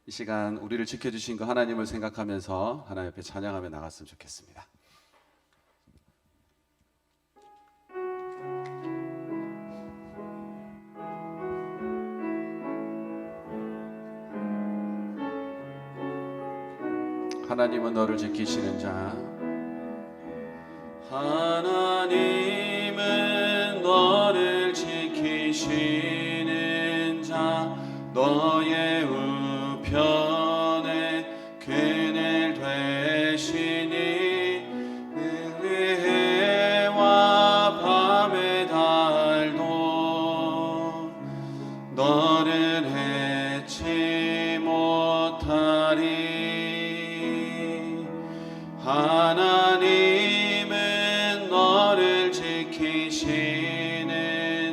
이 시간 우리를 지켜주신 그 하나님을 생각하면서 하나님 앞에 찬양하며 나갔으면 좋겠습니다. 하나님은 너를 지키시는 자, 하나님은 너를 지키시는 자, 너의 우편에 그늘 되시니 해와 밤의 달도 너를 해치 못하리. 하나님은 너를 지키시는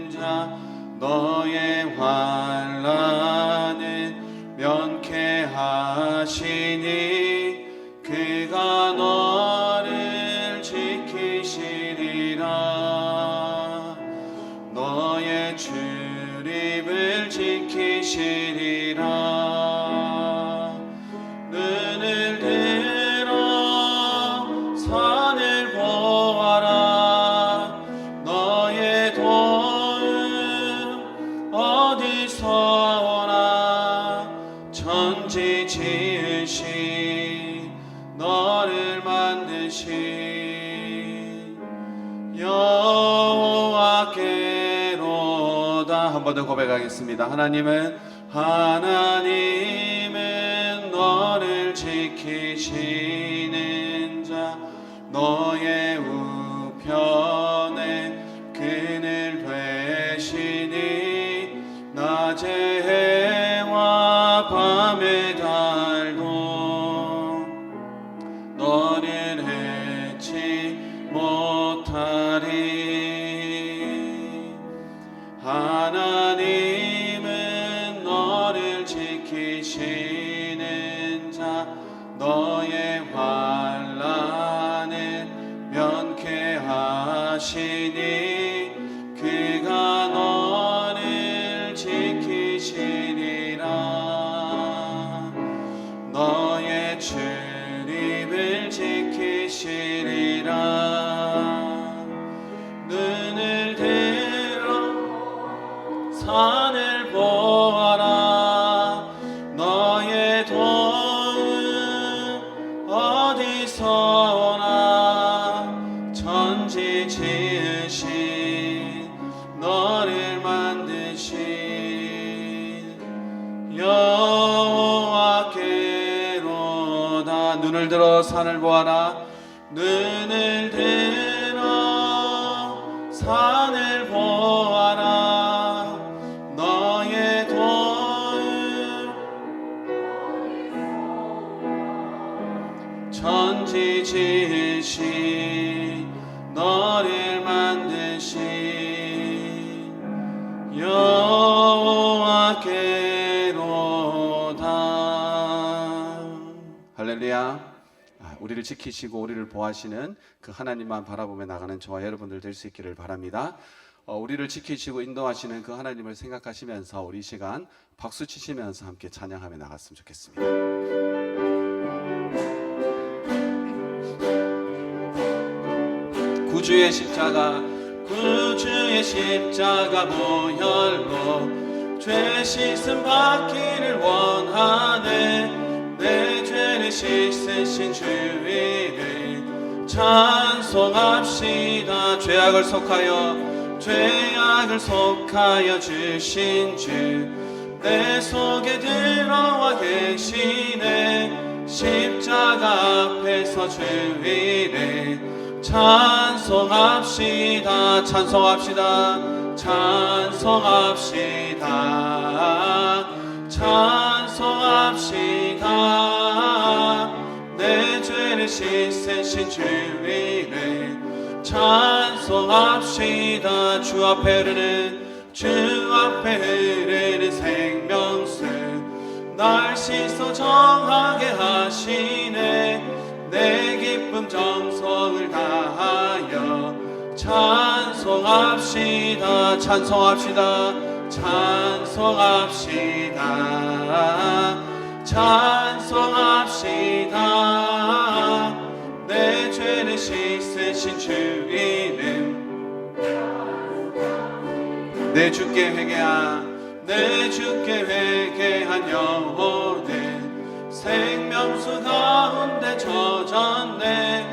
자, 너의 환난을 면케하시니 그가 너를 지키시리라. 너의 출입을 지키시리라. 눈을 들어 산을 보아라. 너의 도움 어디서 오나. 천지 지으신 너를 만드신 여호와께로다. 한 번 더 고백하겠습니다. 하나님은 너를 지키시는 자, 너의 우편에 그늘 되시니 낮의 해와 밤의 달도 너를 해치 못하리. 하나님은 너를 지키시는 자, 너의 환난을 면케하시니 그가 너를 지키시리라. 너의 출입을 지키시리라. 눈을 들어 산을 보아라. 너의 도움 어디서 오나. 천지 지으신 너를 만드신 여호와께로다. 눈을 들어 산을 보아라. 눈을 들어 산을 보아라. 너의 도움 천지 지으신 너를 만드신 여호와께로다. 할렐루야. 우리를 지키시고 우리를 보호하시는 그 하나님만 바라보며 나가는 저와 여러분들 될 수 있기를 바랍니다. 우리를 지키시고 인도하시는 그 하나님을 생각하시면서 우리 시간 박수 치시면서 함께 찬양하며 나갔으면 좋겠습니다. 구주의 십자가 보혈로 죄 씻음 받기를 원하네. 내 죄를 씻으신 주위를 찬송합시다. 죄악을 속하여 주신 주 내 속에 들어와 계시네. 십자가 앞에서 주위를 찬송합시다. 찬송합시다. 내 죄를 씻으신 주위를 찬송합시다. 주 앞에 흐르는 생명수 날 씻어 정하게 하시네. 내 기쁨 정성을 다하여 찬송합시다. 찬송합시다. 찬송합시다. 내 죄를 씻으신 주 이름. 내 주께 회개한 영혼은 생명수 가운데 젖었네.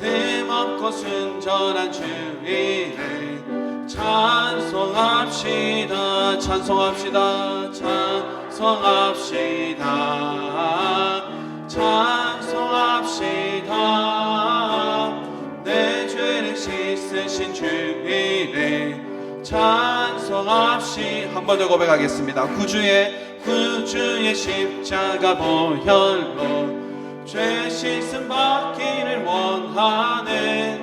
힘없고 순전한 주 이름 찬송합시다. 찬송합시다. 내 죄를 씻으신 주 이름 찬송합시다. 한 번 더 고백하겠습니다. 구주의 십자가 보혈로 죄 씻음 받기를 원하네.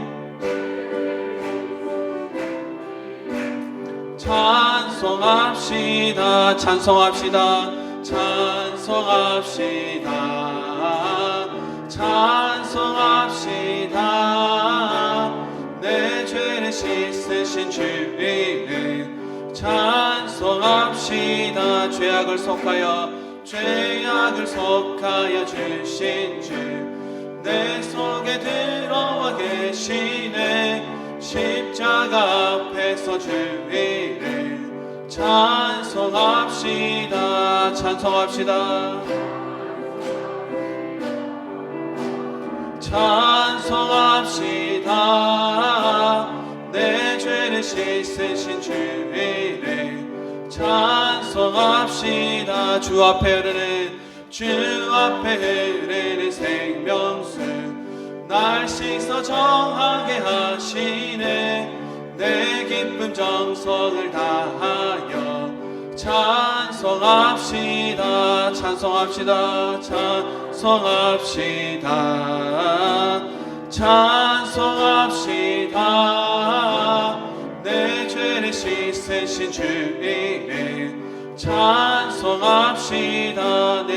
찬송합시다. 내 죄를 씻으신 주 이름 찬송합시다. 죄악을 속하여 주신 주 내 속에 들어와 계시네. 십자가 앞에서 주 이름 찬송합시다. 내 죄를 씻으신 주 이름 찬송합시다. 주 앞에 흐르는 생명수 날 씻어 정하게 하시네. 내 기쁨 정성을 다하여 찬송합시다. 내 죄를 씻으신 주 이름 찬송합시다. 내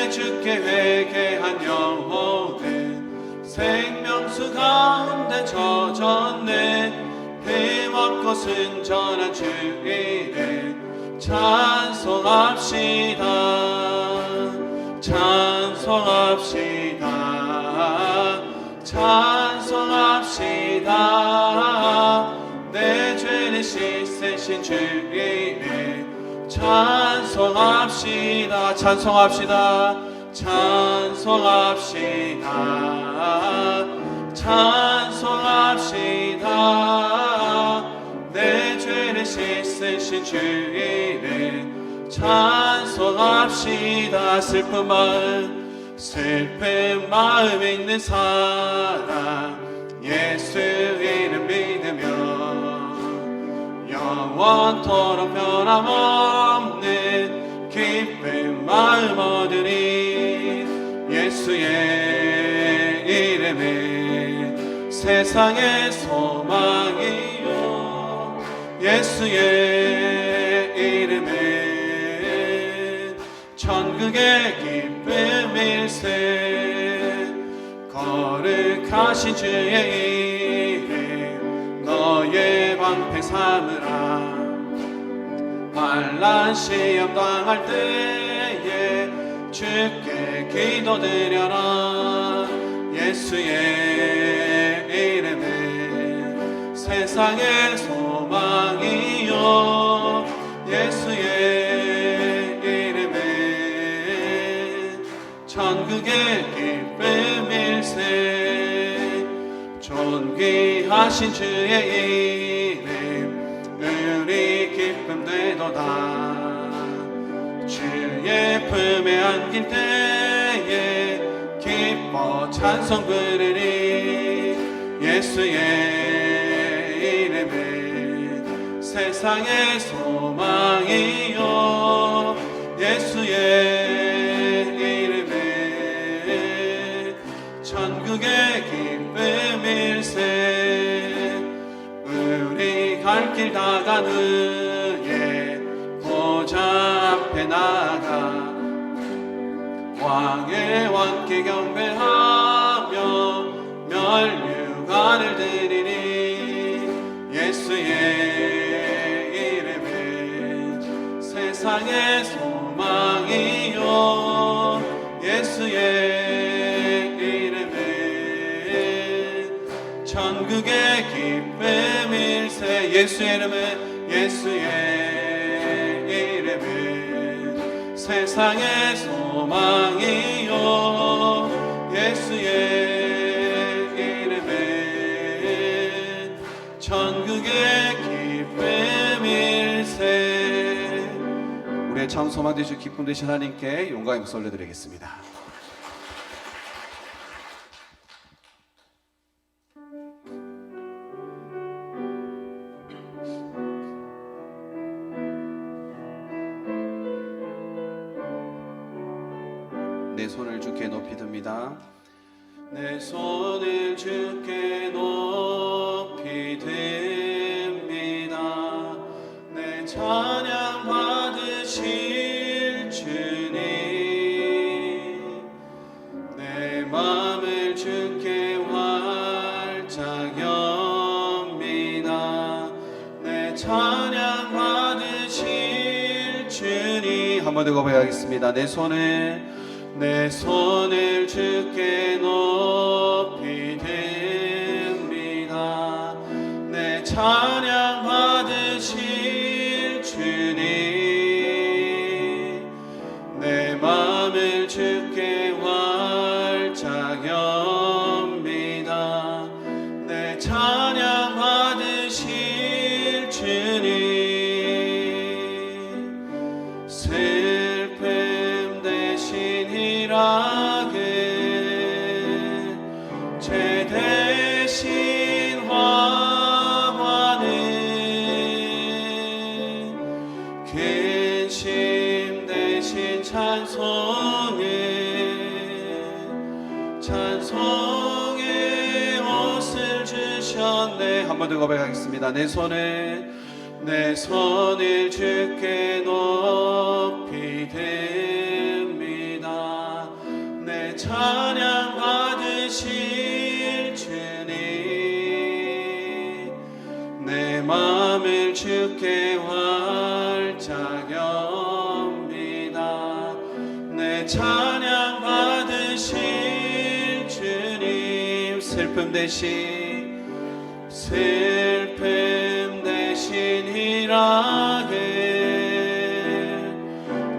주께 회개한 영혼은 생명수 가운데 젖었네. 힘없고 순전한 주 이름 찬송합시다. 내 죄를 씻으신 주 이름 찬송합시다. 내 죄를 씻으신 주 이름 찬송합시다. 슬픈 마음 있는 사람 예수 이름 믿으며 영원토록 변함없는 기쁜 마음 얻으리. 예수의 이름은 세상의 소망이요. 예수의 이름은 천국의 기쁨일세. 거룩하신 주의 이름 너의 방패 삼으라. 환난 시험 당할 때에 주께 기도드려라. 예수의 이름은 세상의 소망이요. 예수의 이름은 천국의 기쁨일세. 존귀하신 주의 이름 우리 기쁨 되도다. 주의 품에 안길 때에 기뻐 찬송 부르리. 예수의 이름은 세상의 소망이요. 예수의 이름은 천국의 기쁨일세. 우리 갈 길 다간 후에 보좌 앞에 나가 왕의 왕께 경배하며 멸류관을 드리니. 예수의 이름은 세상의 소망이요. 예수의 이름은 예수의 이름은 세상의 소망이요 예수의 이름은 천국의 기쁨일세. 우리의 참 소망 되시고 기쁨 되신 하나님께 영광의 박수 올려드리겠습니다. 내 손을 주께 높이 듭니다. 내 손을 주께 높이 듭니다. 내 찬양 받으실 주님, 내 마음을 주께 활짝 엽니다. 내 찬양 받으실 주님. 한 번 더 고백하겠습니다. 내 손을 주께 높이 듭니다. 내 찬양 받으실 주님, 내 마음을 주께 활짝 엽니다. 내 찬양 받으실 주님. 슬픔 대신 희락을, 죄 대신 화환을, 근심 대신 찬송의 옷을 주셨네. 한 번 더 고백하겠습니다. 내 손을 주께 높이 듭니다. 내 찬양 받으실 주님, 내 마음을 주께 활짝 엽니다. 내 찬양 받으실 주님. 슬픔 대신 희락을,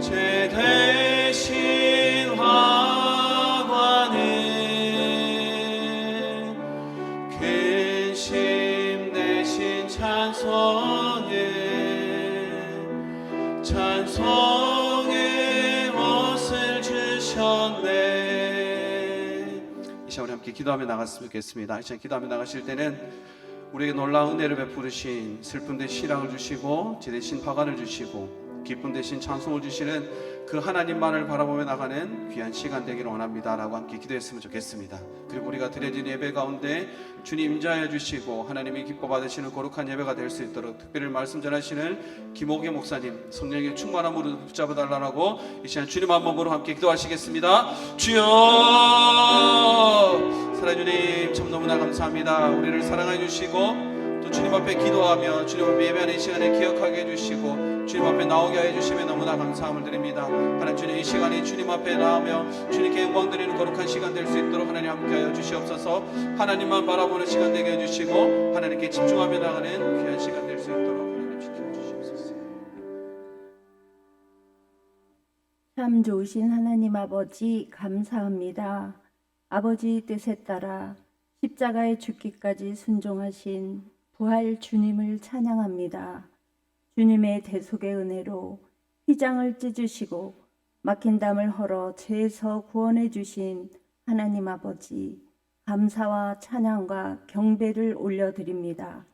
죄 대신 화환을, 근심 대신 찬송의 옷을 주셨네. 이 시간 우리 함께 기도하며 나갔으면 좋겠습니다. 이 시간 기도하며 나가실 때는 우리에게 놀라운 은혜를 베푸르신, 슬픔 대신 희락을 주시고 죄 대신 화관을 주시고 기쁨 대신 찬송을 주시는 그 하나님만을 바라보며 나가는 귀한 시간 되기를 원합니다 라고 함께 기도했으면 좋겠습니다. 그리고 우리가 드려진 예배 가운데 주님 임재하여 주시고 하나님이 기뻐 받으시는 거룩한 예배가 될 수 있도록 특별히 말씀 전하시는 김옥의 목사님 성령의 충만함으로 붙잡아 달라고 이 시간 주님 한 몸으로 함께 기도하시겠습니다. 주여, 사랑하는 주님 참 너무나 감사합니다. 우리를 사랑해 주시고 또 주님 앞에 기도하며 주님 앞에 예배하는 시간에 기억하게 해주시고 주님 앞에 나오게 해주시면 너무나 감사함을 드립니다. 하나님 주님, 이 시간이 주님 앞에 나오며 주님께 영광 드리는 거룩한 시간 될 수 있도록 하나님 함께하여 주시옵소서. 하나님만 바라보는 시간 되게 해주시고 하나님께 집중하며 나가는 귀한 시간 될 수 있도록 하나님 지켜주시옵소서. 참 좋으신 하나님 아버지 감사합니다. 아버지 뜻에 따라 십자가에 죽기까지 순종하신 부활 주님을 찬양합니다. 주님의 대속의 은혜로 휘장을 찢으시고 막힌 담을 헐어 죄에서 구원해 주신 하나님 아버지 감사와 찬양과 경배를 올려드립니다.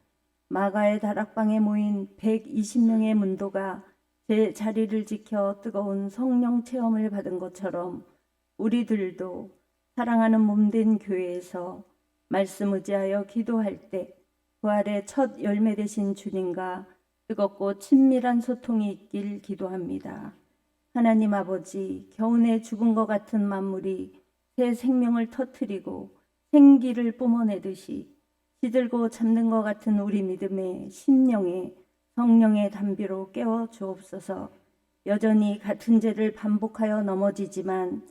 마가의 다락방에 모인 120명의 문도가 제 자리를 지켜 뜨거운 성령 체험을 받은 것처럼 우리들도 사랑하는 몸된 교회에서 말씀 의지하여 기도할 때 부활의 첫 열매 되신 주님과 뜨겁고 친밀한 소통이 있길 기도합니다. 하나님 아버지, 겨우내 죽은 것 같은 만물이 새 생명을 터뜨리고 생기를 뿜어내듯이 시들고 잠든 것 같은 우리 믿음의 심령에 성령의 담비로 깨워 주옵소서. 여전히 같은 죄를 반복하여 넘어지지만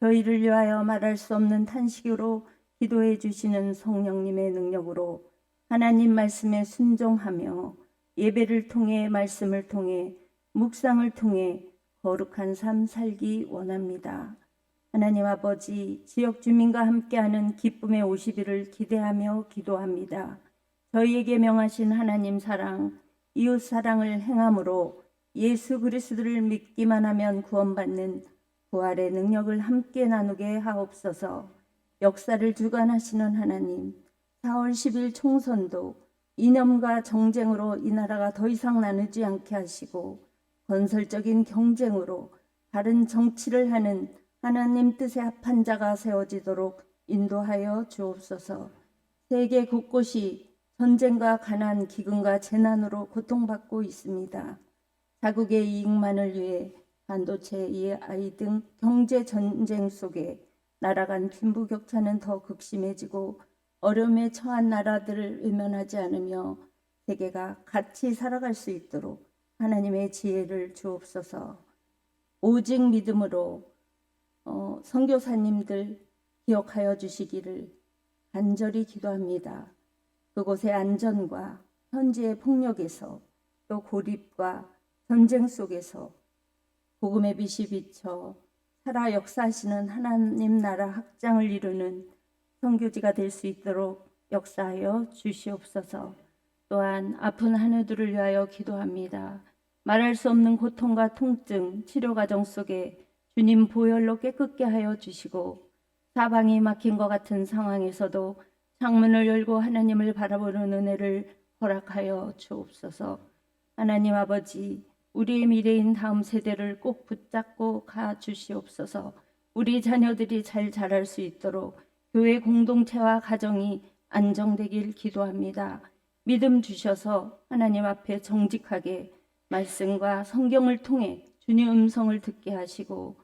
저희를 위하여 말할 수 없는 탄식으로 기도해 주시는 성령님의 능력으로 하나님 말씀에 순종하며 예배를 통해 말씀을 통해 묵상을 통해 거룩한 삶 살기 원합니다. 하나님 아버지, 지역 주민과 함께하는 기쁨의 50일을 기대하며 기도합니다. 저희에게 명하신 하나님 사랑, 이웃 사랑을 행함으로 예수 그리스도를 믿기만 하면 구원받는 부활의 능력을 함께 나누게 하옵소서. 역사를 주관하시는 하나님, 4월 10일 총선도 이념과 정쟁으로 이 나라가 더 이상 나누지 않게 하시고 건설적인 경쟁으로 다른 정치를 하는 하나님 뜻에 합한 자가 세워지도록 인도하여 주옵소서. 세계 곳곳이 전쟁과 가난, 기근과 재난으로 고통받고 있습니다. 자국의 이익만을 위해 반도체, AI 등 경제 전쟁 속에 나라 간 빈부격차는 더 극심해지고 어려움에 처한 나라들을 외면하지 않으며 세계가 같이 살아갈 수 있도록 하나님의 지혜를 주옵소서. 오직 믿음으로 선교사님들 기억하여 주시기를 간절히 기도합니다. 그곳의 안전과 현지의 폭력에서 또 고립과 전쟁 속에서 복음의 빛이 비쳐 살아 역사하시는 하나님 나라 확장을 이루는 선교지가 될 수 있도록 역사하여 주시옵소서. 또한 아픈 한우들을 위하여 기도합니다. 말할 수 없는 고통과 통증, 치료 과정 속에 주님 보혈로 깨끗게 하여 주시고 사방이 막힌 것 같은 상황에서도 창문을 열고 하나님을 바라보는 은혜를 허락하여 주옵소서. 하나님 아버지, 우리의 미래인 다음 세대를 꼭 붙잡고 가 주시옵소서. 우리 자녀들이 잘 자랄 수 있도록 교회 공동체와 가정이 안정되길 기도합니다. 믿음 주셔서 하나님 앞에 정직하게 말씀과 성경을 통해 주님 음성을 듣게 하시고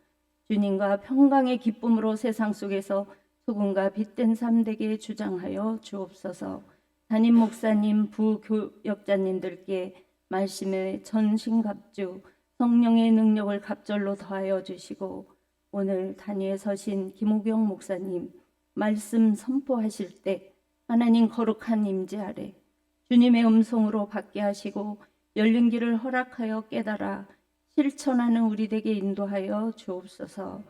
주님과 평강의 기쁨으로 세상 속에서 소금과 빛된 삶 되게 주장하여 주옵소서. 담임 목사님, 부교역자님들께 말씀의 전신갑주, 성령의 능력을 갑절로 더하여 주시고 오늘 단위에 서신 김호경 목사님 말씀 선포하실 때 하나님 거룩한 임재 아래 주님의 음성으로 받게 하시고 열린 길을 허락하여 깨달아 실천하는 우리 되게 인도하여 주옵소서.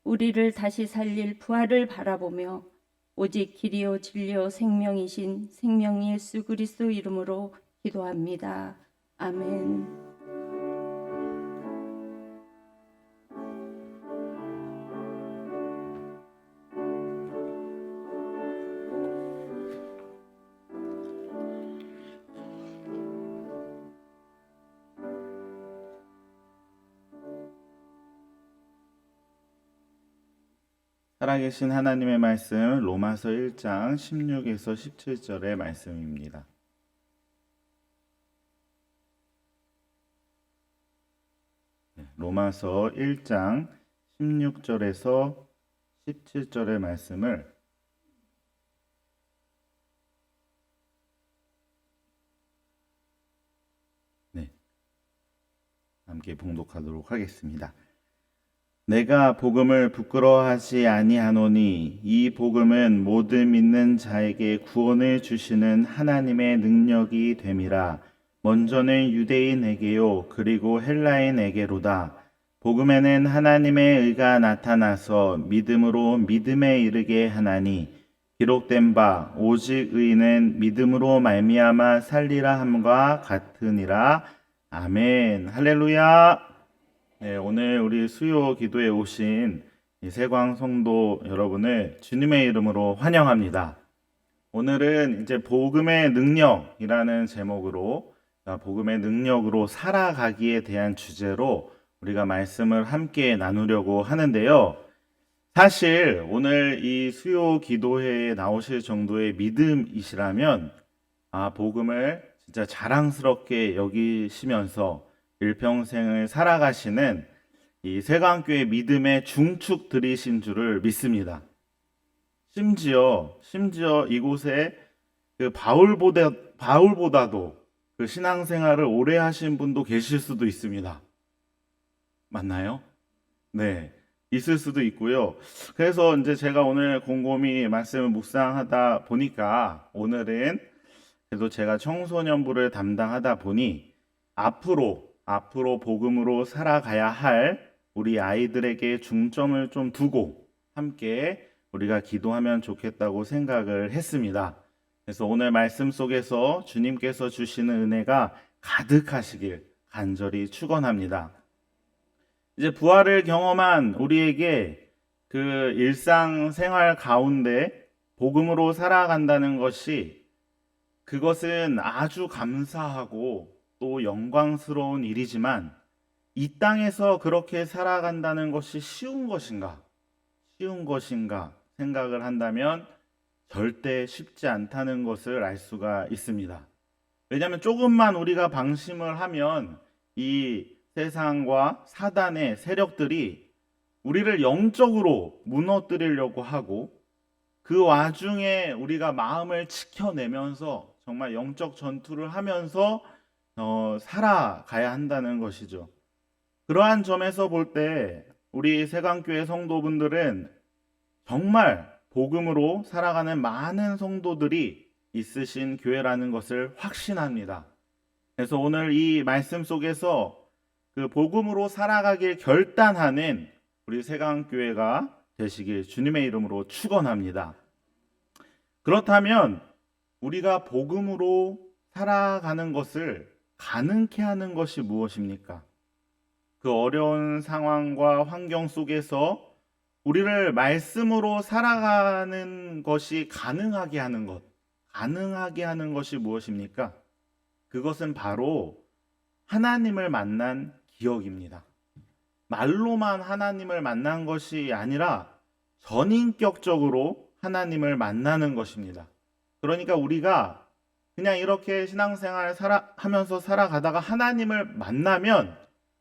우리를 다시 살릴 부활을 바라보며 오직 길이요 진리요 생명이신 생명 예수 그리스도 이름으로 기도합니다. 아멘. 살아계신 하나님의 말씀 로마서 1장 16에서 17절의 말씀입니다. 로마서 1장 16절에서 17절의 말씀을 함께 봉독하도록 하겠습니다. 내가 복음을 부끄러워하지 아니하노니 이 복음은 모든 믿는 자에게 구원을 주시는 하나님의 능력이 됨이라. 먼저는 유대인에게요 그리고 헬라인에게로다. 복음에는 하나님의 의가 나타나서 믿음으로 믿음에 이르게 하나니 기록된 바 오직 의인은 믿음으로 말미암아 살리라 함과 같으니라. 아멘. 할렐루야. 네, 오늘 우리 수요 기도에 오신 세광 성도 여러분을 주님의 이름으로 환영합니다. 오늘은 이제 복음의 능력이라는 제목으로 복음의 능력으로 살아가기에 대한 주제로 우리가 말씀을 함께 나누려고 하는데요. 사실 오늘 이 수요 기도회에 나오실 정도의 믿음이시라면 복음을 진짜 자랑스럽게 여기시면서 일평생을 살아가시는 이 세광교회 믿음의 중축들이신 줄을 믿습니다. 심지어 이곳에 그 바울보다도 그 신앙생활을 오래 하신 분도 계실 수도 있습니다. 맞나요? 네, 있을 수도 있고요. 그래서 이제 제가 오늘 곰곰이 말씀을 묵상하다 보니까 오늘은 그래도 제가 청소년부를 담당하다 보니 앞으로 복음으로 살아가야 할 우리 아이들에게 중점을 좀 두고 함께 우리가 기도하면 좋겠다고 생각을 했습니다. 그래서 오늘 말씀 속에서 주님께서 주시는 은혜가 가득하시길 간절히 축원합니다. 이제 부활을 경험한 우리에게 그 일상생활 가운데 복음으로 살아간다는 것이 그것은 아주 감사하고 또 영광스러운 일이지만 이 땅에서 그렇게 살아간다는 것이 쉬운 것인가 생각을 한다면 절대 쉽지 않다는 것을 알 수가 있습니다. 왜냐하면 조금만 우리가 방심을 하면 이 세상과 사단의 세력들이 우리를 영적으로 무너뜨리려고 하고 그 와중에 우리가 마음을 지켜내면서 정말 영적 전투를 하면서 살아가야 한다는 것이죠. 그러한 점에서 볼 때 우리 세강교회 성도분들은 정말 복음으로 살아가는 많은 성도들이 있으신 교회라는 것을 확신합니다. 그래서 오늘 이 말씀 속에서 그 복음으로 살아가길 결단하는 우리 세강교회가 되시길 주님의 이름으로 축원합니다. 그렇다면 우리가 복음으로 살아가는 것을 가능케 하는 것이 무엇입니까? 그 어려운 상황과 환경 속에서 우리를 말씀으로 살아가는 것이 가능하게 하는 것이 무엇입니까? 그것은 바로 하나님을 만난 기억입니다. 말로만 하나님을 만난 것이 아니라 전인격적으로 하나님을 만나는 것입니다. 그러니까 우리가 그냥 이렇게 신앙생활 하면서 살아가다가 하나님을 만나면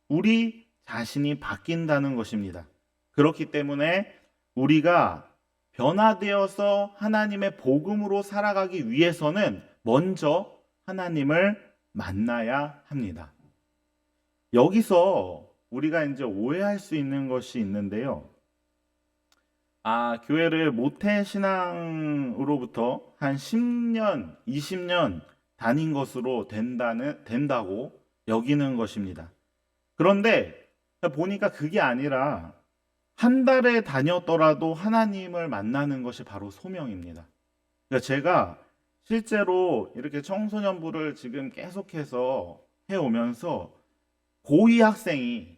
우리 자신이 바뀐다는 것입니다. 그렇기 때문에 우리가 변화되어서 하나님의 복음으로 살아가기 위해서는 먼저 하나님을 만나야 합니다. 여기서 우리가 이제 오해할 수 있는 것이 있는데요. 교회를 모태 신앙으로부터 한 10년, 20년 다닌 것으로 된다고 여기는 것입니다. 그런데 보니까 그게 아니라 한 달에 다녔더라도 하나님을 만나는 것이 바로 소명입니다. 그러니까 제가 실제로 이렇게 청소년부를 지금 계속해서 해오면서 고2 학생이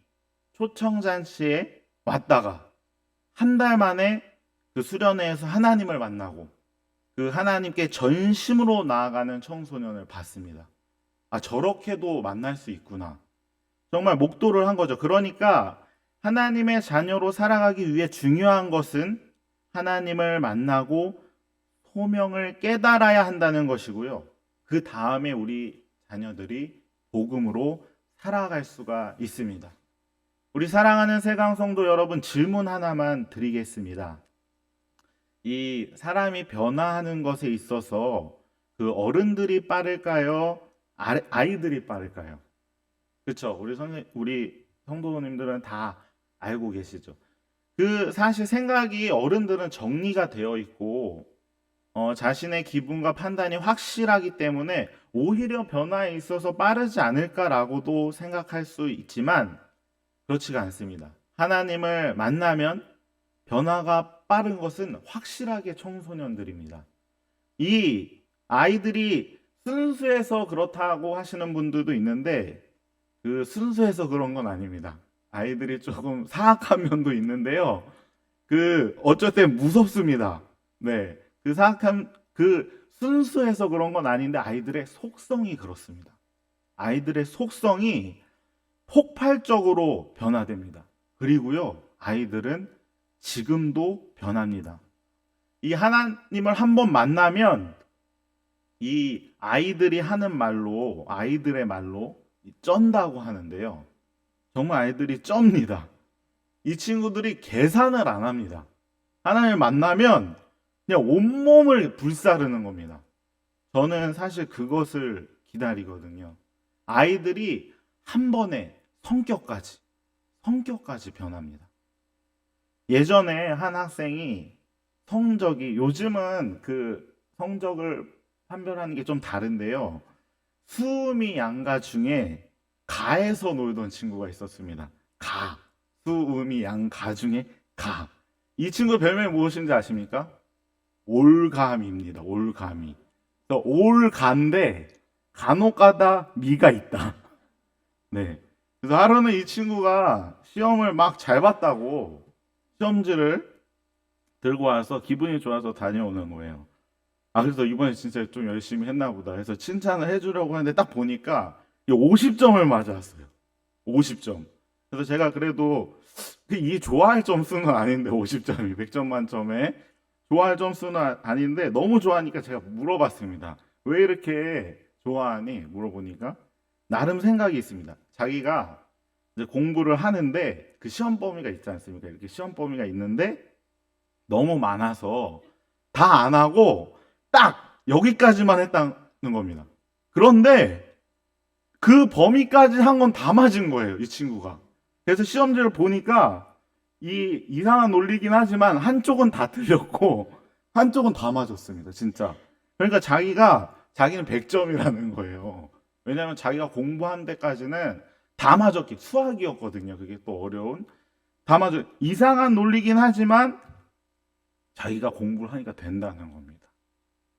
초청잔치에 왔다가 한 달 만에 그 수련회에서 하나님을 만나고 그 하나님께 전심으로 나아가는 청소년을 봤습니다. 저렇게도 만날 수 있구나. 정말 목도를 한 거죠. 그러니까 하나님의 자녀로 살아가기 위해 중요한 것은 하나님을 만나고 소명을 깨달아야 한다는 것이고요. 그 다음에 우리 자녀들이 복음으로 살아갈 수가 있습니다. 우리 사랑하는 세강 성도 여러분, 질문 하나만 드리겠습니다. 이 사람이 변화하는 것에 있어서 그 어른들이 빠를까요? 아이들이 빠를까요? 그렇죠. 우리 성도님들은 다 알고 계시죠. 그 사실 생각이 어른들은 정리가 되어 있고 자신의 기분과 판단이 확실하기 때문에 오히려 변화에 있어서 빠르지 않을까라고도 생각할 수 있지만 그렇지가 않습니다. 하나님을 만나면 변화가 빠른 것은 확실하게 청소년들입니다. 이 아이들이 순수해서 그렇다고 하시는 분들도 있는데 그 순수해서 그런 건 아닙니다. 아이들이 조금 사악한 면도 있는데요. 어쩔 땐 무섭습니다. 네. 그 순수해서 그런 건 아닌데 아이들의 속성이 그렇습니다. 아이들의 속성이 폭발적으로 변화됩니다. 그리고요, 아이들은 지금도 변합니다. 이 하나님을 한번 만나면 이 아이들이 하는 말로, 아이들의 말로 쩐다고 하는데요. 정말 아이들이 쩝니다. 이 친구들이 계산을 안 합니다. 하나님을 만나면 그냥 온몸을 불사르는 겁니다. 저는 사실 그것을 기다리거든요. 아이들이 한 번에 성격까지 변합니다. 예전에 한 학생이 요즘은 그 성적을 판별하는 게 좀 다른데요. 수음이 양가 중에 가에서 놀던 친구가 있었습니다. 가. 수음이 양가 중에 가. 이 친구 별명이 무엇인지 아십니까? 올가미입니다. 올가미. 그래서 올가인데 간혹가다 미가 있다. 네. 그래서 하루는 이 친구가 시험을 막 잘 봤다고 시험지를 들고 와서 기분이 좋아서 다녀오는 거예요. 아, 그래서 이번에 진짜 좀 열심히 했나 보다 해서 칭찬을 해주려고 하는데 딱 보니까 50점을 맞았어요. 50점. 그래서 제가 그래도 이 좋아할 점수는 아닌데 50점이 100점 만점에 좋아할 점수는 아닌데 너무 좋아하니까 제가 물어봤습니다. 왜 이렇게 좋아하니? 물어보니까 나름 생각이 있습니다. 자기가 이제 공부를 하는데 그 시험 범위가 있지 않습니까? 이렇게 시험 범위가 있는데 너무 많아서 다 안 하고 딱 여기까지만 했다는 겁니다. 그런데 그 범위까지 한 건 다 맞은 거예요, 이 친구가. 그래서 시험지를 보니까 이 이상한 논리긴 하지만 한쪽은 다 틀렸고 한쪽은 다 맞았습니다, 진짜. 그러니까 자기는 100점이라는 거예요. 왜냐하면 자기가 공부한 데까지는 다 맞았기, 수학이었거든요. 그게 또 어려운. 다 맞아. 이상한 논리긴 하지만 자기가 공부를 하니까 된다는 겁니다.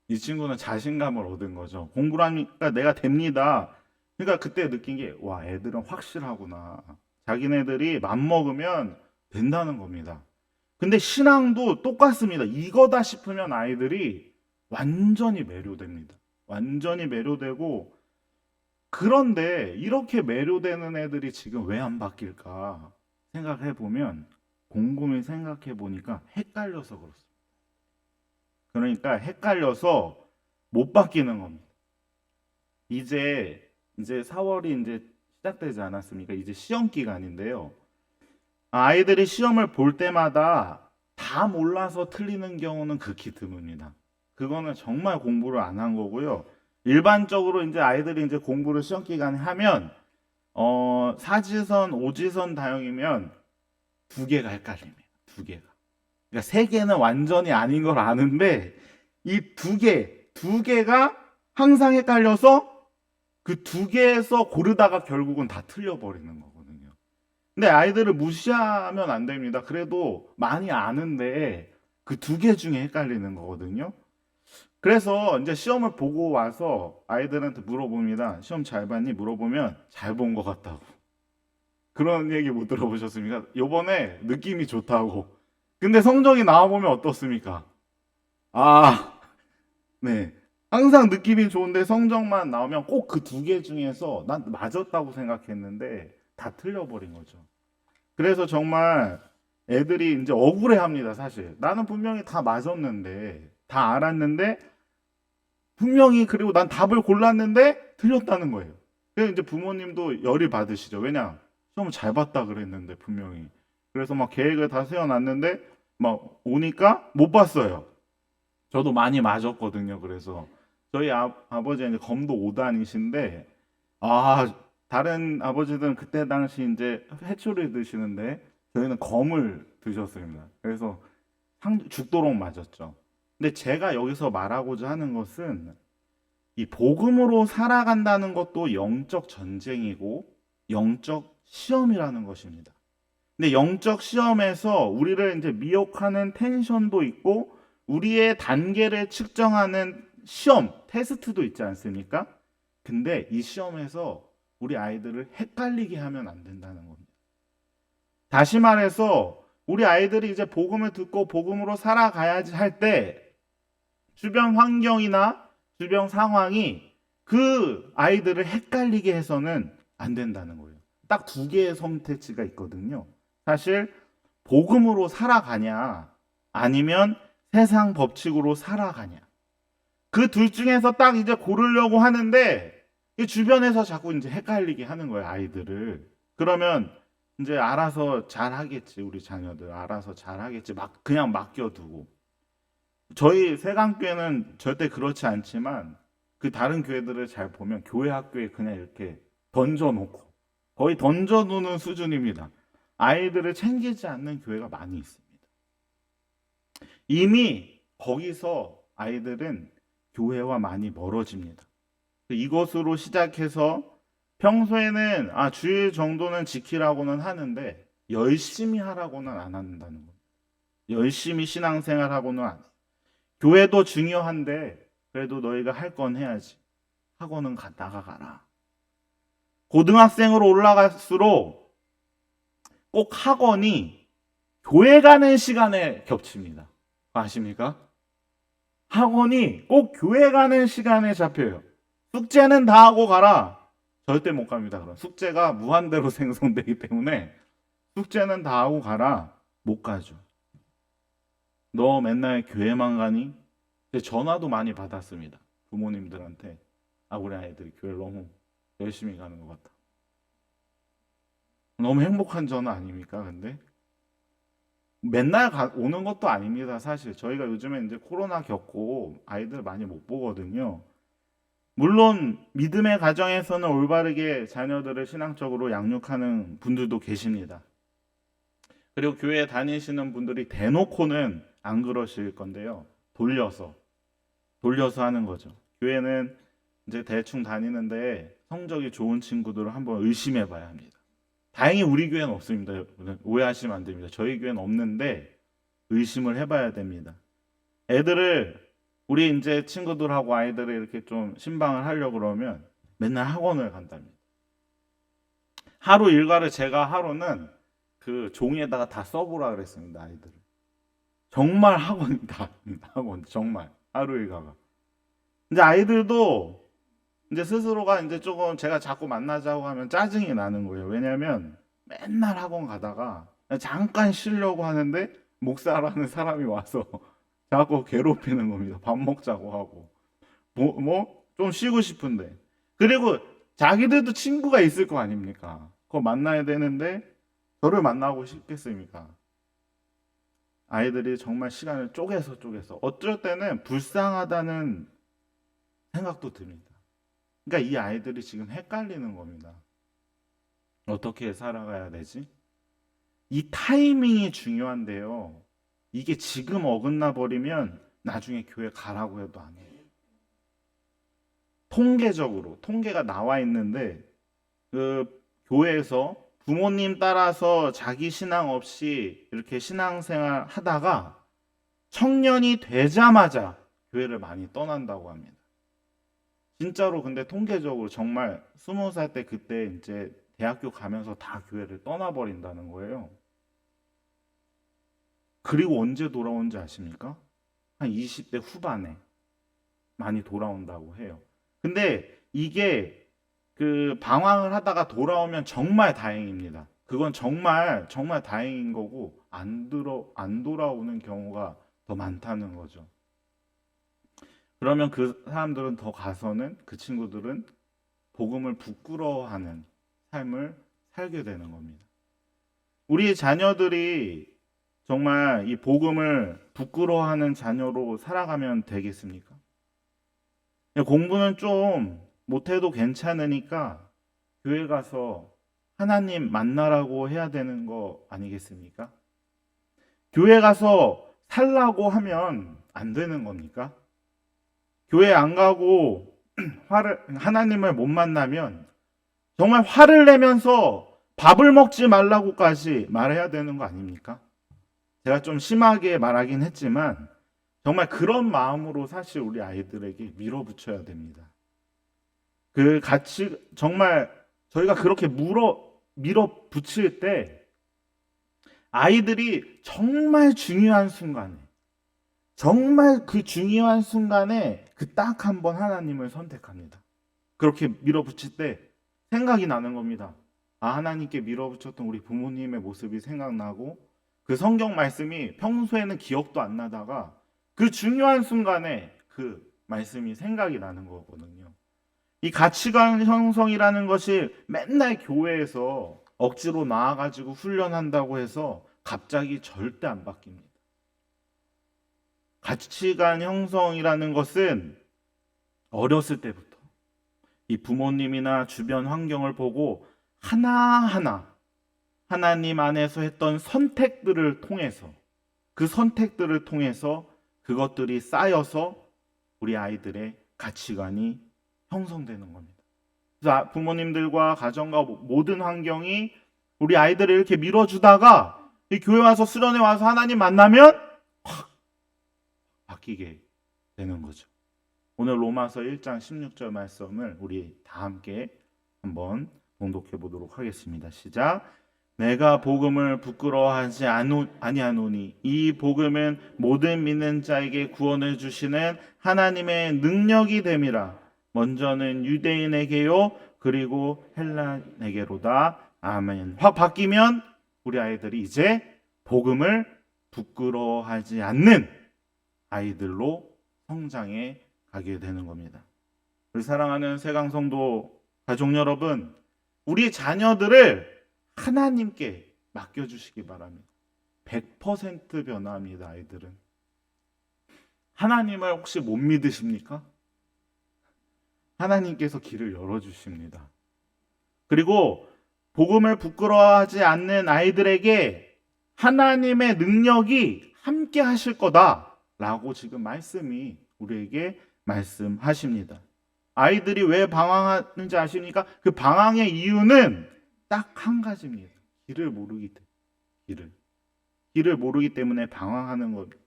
이 친구는 자신감을 얻은 거죠. 공부를 하니까 내가 됩니다. 그러니까 그때 느낀 게, 와, 애들은 확실하구나. 자기네들이 맘먹으면 된다는 겁니다. 근데 신앙도 똑같습니다. 이거다 싶으면 아이들이 완전히 매료됩니다. 완전히 매료되고, 그런데 이렇게 매료되는 애들이 지금 왜 안 바뀔까 생각해 보면, 곰곰이 생각해 보니까 헷갈려서 그렇습니다. 그러니까 헷갈려서 못 바뀌는 겁니다. 이제 4월이 이제 시작되지 않았습니까? 이제 시험 기간인데요. 아이들이 시험을 볼 때마다 다 몰라서 틀리는 경우는 극히 드뭅니다. 그거는 정말 공부를 안 한 거고요. 일반적으로 이제 아이들이 이제 공부를 시험 기간에 하면 사지선, 오지선 다형이면 2개가 헷갈립니다. 2개가. 그러니까 3개는 완전히 아닌 걸 아는데 이 2개가 항상 헷갈려서 그 2개에서 고르다가 결국은 다 틀려버리는 거거든요. 근데 아이들을 무시하면 안 됩니다. 그래도 많이 아는데 그 2개 중에 헷갈리는 거거든요. 그래서 이제 시험을 보고 와서 아이들한테 물어봅니다. 시험 잘 봤니? 물어보면 잘 본 것 같다고. 그런 얘기 못 들어보셨습니까? 요번에 느낌이 좋다고. 근데 성적이 나와보면 어떻습니까? 네. 항상 느낌이 좋은데 성적만 나오면 꼭 그 2개 중에서 난 맞았다고 생각했는데 다 틀려버린 거죠. 그래서 정말 애들이 이제 억울해 합니다, 사실. 나는 분명히 다 맞았는데, 다 알았는데, 분명히 그리고 난 답을 골랐는데 틀렸다는 거예요. 그래서 이제 부모님도 열이 받으시죠. 왜냐? 시험 잘 봤다 그랬는데, 분명히. 그래서 막 계획을 다 세워놨는데, 막 오니까 못 봤어요. 저도 많이 맞았거든요. 그래서 저희 아버지가 이제 검도 5단이신데, 다른 아버지들은 그때 당시 이제 회초리 드시는데 저희는 검을 드셨습니다. 그래서 죽도록 맞았죠. 근데 제가 여기서 말하고자 하는 것은 이 복음으로 살아간다는 것도 영적 전쟁이고 영적 시험이라는 것입니다. 근데 영적 시험에서 우리를 이제 미혹하는 텐션도 있고 우리의 단계를 측정하는 시험, 테스트도 있지 않습니까? 근데 이 시험에서 우리 아이들을 헷갈리게 하면 안 된다는 겁니다. 다시 말해서 우리 아이들이 이제 복음을 듣고 복음으로 살아가야지 할 때 주변 환경이나 주변 상황이 그 아이들을 헷갈리게 해서는 안 된다는 거예요. 딱 2개의 선택지가 있거든요. 사실 복음으로 살아가냐 아니면 세상 법칙으로 살아가냐. 그 둘 중에서 딱 이제 고르려고 하는데 주변에서 자꾸 이제 헷갈리게 하는 거예요, 아이들을. 그러면 이제 알아서 잘 하겠지, 우리 자녀들. 알아서 잘 하겠지. 그냥 맡겨두고. 저희 세강교회는 절대 그렇지 않지만 그 다른 교회들을 잘 보면 교회 학교에 그냥 이렇게 던져놓고 거의 던져두는 수준입니다. 아이들을 챙기지 않는 교회가 많이 있습니다. 이미 거기서 아이들은 교회와 많이 멀어집니다. 이것으로 시작해서 평소에는 주일 정도는 지키라고는 하는데 열심히 하라고는 안 한다는 거예요. 열심히 신앙생활하고는 안. 교회도 중요한데 그래도 너희가 할 건 해야지. 학원은 나가가라. 고등학생으로 올라갈수록 꼭 학원이 교회 가는 시간에 겹칩니다. 아십니까? 학원이 꼭 교회 가는 시간에 잡혀요. 숙제는 다 하고 가라. 절대 못 갑니다. 그럼 숙제가 무한대로 생성되기 때문에 숙제는 다 하고 가라. 못 가죠. 너 맨날 교회만 가니? 전화도 많이 받았습니다. 부모님들한테 우리 아이들이 교회를 너무 열심히 가는 것 같다. 너무 행복한 전화 아닙니까? 근데 맨날 오는 것도 아닙니다. 사실 저희가 요즘에 이제 코로나 겪고 아이들 많이 못 보거든요. 물론 믿음의 가정에서는 올바르게 자녀들을 신앙적으로 양육하는 분들도 계십니다. 그리고 교회 다니시는 분들이 대놓고는 안 그러실 건데요. 돌려서 하는 거죠. 교회는 이제 대충 다니는데 성적이 좋은 친구들을 한번 의심해 봐야 합니다. 다행히 우리 교회는 없습니다. 오해하시면 안 됩니다. 저희 교회는 없는데 의심을 해봐야 됩니다. 우리 이제 친구들하고 아이들을 이렇게 좀 신방을 하려고 그러면 맨날 학원을 간답니다. 하루 일과를 제가 하루는 그 종이에다가 다 써보라 그랬습니다. 아이들을. 정말 학원이다. 학원 정말 하루 일과가. 이제 아이들도 이제 스스로가 이제 조금 제가 자꾸 만나자고 하면 짜증이 나는 거예요. 왜냐하면 맨날 학원 가다가 잠깐 쉬려고 하는데 목사라는 사람이 와서 자꾸 괴롭히는 겁니다. 밥 먹자고 하고 뭐 좀 쉬고 싶은데. 그리고 자기들도 친구가 있을 거 아닙니까? 그거 만나야 되는데 저를 만나고 싶겠습니까? 아이들이 정말 시간을 쪼개서 어쩔 때는 불쌍하다는 생각도 듭니다. 그러니까 이 아이들이 지금 헷갈리는 겁니다. 어떻게 살아가야 되지? 이 타이밍이 중요한데요. 이게 지금 어긋나 버리면 나중에 교회 가라고 해도 안 해요. 통계가 나와 있는데 그 교회에서 부모님 따라서 자기 신앙 없이 이렇게 신앙생활 하다가 청년이 되자마자 교회를 많이 떠난다고 합니다. 진짜로 근데 통계적으로 정말 20살 때 그때 이제 대학교 가면서 다 교회를 떠나버린다는 거예요. 그리고 언제 돌아오는지 아십니까? 한 20대 후반에 많이 돌아온다고 해요. 근데 이게 그 방황을 하다가 돌아오면 정말 다행입니다. 그건 정말 다행인 거고 안 돌아오는 경우가 더 많다는 거죠. 그러면 그 사람들은 더 가서는 그 친구들은 복음을 부끄러워하는 삶을 살게 되는 겁니다. 우리 자녀들이 정말 이 복음을 부끄러워하는 자녀로 살아가면 되겠습니까? 공부는 좀 못해도 괜찮으니까 교회 가서 하나님 만나라고 해야 되는 거 아니겠습니까? 교회 가서 살라고 하면 안 되는 겁니까? 교회 안 가고 하나님을 못 만나면 정말 화를 내면서 밥을 먹지 말라고까지 말해야 되는 거 아닙니까? 제가 좀 심하게 말하긴 했지만 정말 그런 마음으로 사실 우리 아이들에게 밀어붙여야 됩니다. 그 같이 정말 저희가 그렇게 밀어붙일 때 아이들이 정말 중요한 순간에 그 딱 한 번 하나님을 선택합니다. 그렇게 밀어붙일 때 생각이 나는 겁니다. 하나님께 밀어붙였던 우리 부모님의 모습이 생각나고 그 성경 말씀이 평소에는 기억도 안 나다가 그 중요한 순간에 그 말씀이 생각이 나는 거거든요. 이 가치관 형성이라는 것이 맨날 교회에서 억지로 나와가지고 훈련한다고 해서 갑자기 절대 안 바뀝니다. 가치관 형성이라는 것은 어렸을 때부터 이 부모님이나 주변 환경을 보고 하나하나 하나님 안에서 했던 선택들을 통해서 그것들이 쌓여서 우리 아이들의 가치관이 형성되는 겁니다. 그래서 부모님들과 가정과 모든 환경이 우리 아이들을 이렇게 밀어주다가 이 교회 와서 수련회 와서 하나님 만나면 확 바뀌게 되는 거죠. 오늘 로마서 1장 16절 말씀을 우리 다 함께 한번 봉독해 보도록 하겠습니다. 시작. 내가 복음을 부끄러워하지 아니하노니 이 복음은 모든 믿는 자에게 구원을 주시는 하나님의 능력이 됨이라. 먼저는 유대인에게요 그리고 헬라에게로다. 아멘. 확 바뀌면 우리 아이들이 이제 복음을 부끄러워하지 않는 아이들로 성장해 가게 되는 겁니다. 우리 사랑하는 세강성도 가족 여러분, 우리 자녀들을 하나님께 맡겨주시기 바랍니다. 100% 변화합니다. 아이들은. 하나님을 혹시 못 믿으십니까? 하나님께서 길을 열어주십니다. 그리고 복음을 부끄러워하지 않는 아이들에게 하나님의 능력이 함께 하실 거다라고 지금 말씀이 우리에게 말씀하십니다. 아이들이 왜 방황하는지 아십니까? 그 방황의 이유는 딱 한 가지입니다. 길을 모르기 때문에 방황하는 겁니다.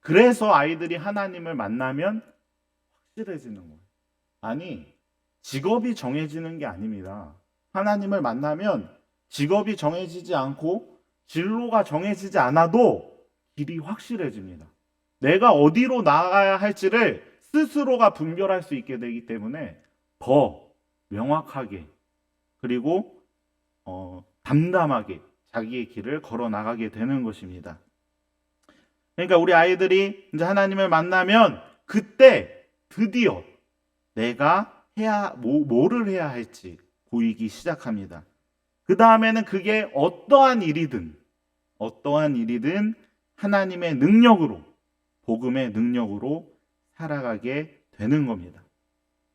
그래서 아이들이 하나님을 만나면 확실해지는 거예요. 아니, 직업이 정해지는 게 아닙니다. 하나님을 만나면 직업이 정해지지 않고 진로가 정해지지 않아도 길이 확실해집니다. 내가 어디로 나아가야 할지를 스스로가 분별할 수 있게 되기 때문에 더 명확하게 그리고 담담하게 자기의 길을 걸어 나가게 되는 것입니다. 그러니까 우리 아이들이 이제 하나님을 만나면 그때 드디어 내가 뭐를 해야 할지 보이기 시작합니다. 그 다음에는 그게 어떠한 일이든 하나님의 능력으로, 복음의 능력으로 살아가게 되는 겁니다.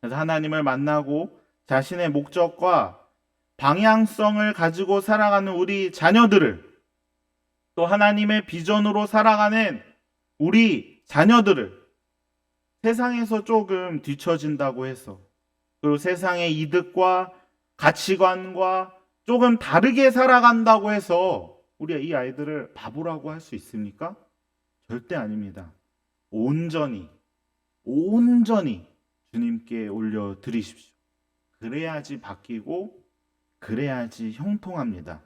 그래서 하나님을 만나고 자신의 목적과 방향성을 가지고 살아가는 우리 자녀들을, 또 하나님의 비전으로 살아가는 우리 자녀들을 세상에서 조금 뒤처진다고 해서, 그리고 세상의 이득과 가치관과 조금 다르게 살아간다고 해서 우리 이 아이들을 바보라고 할 수 있습니까? 절대 아닙니다. 온전히 주님께 올려드리십시오. 그래야지 바뀌고 그래야지 형통합니다.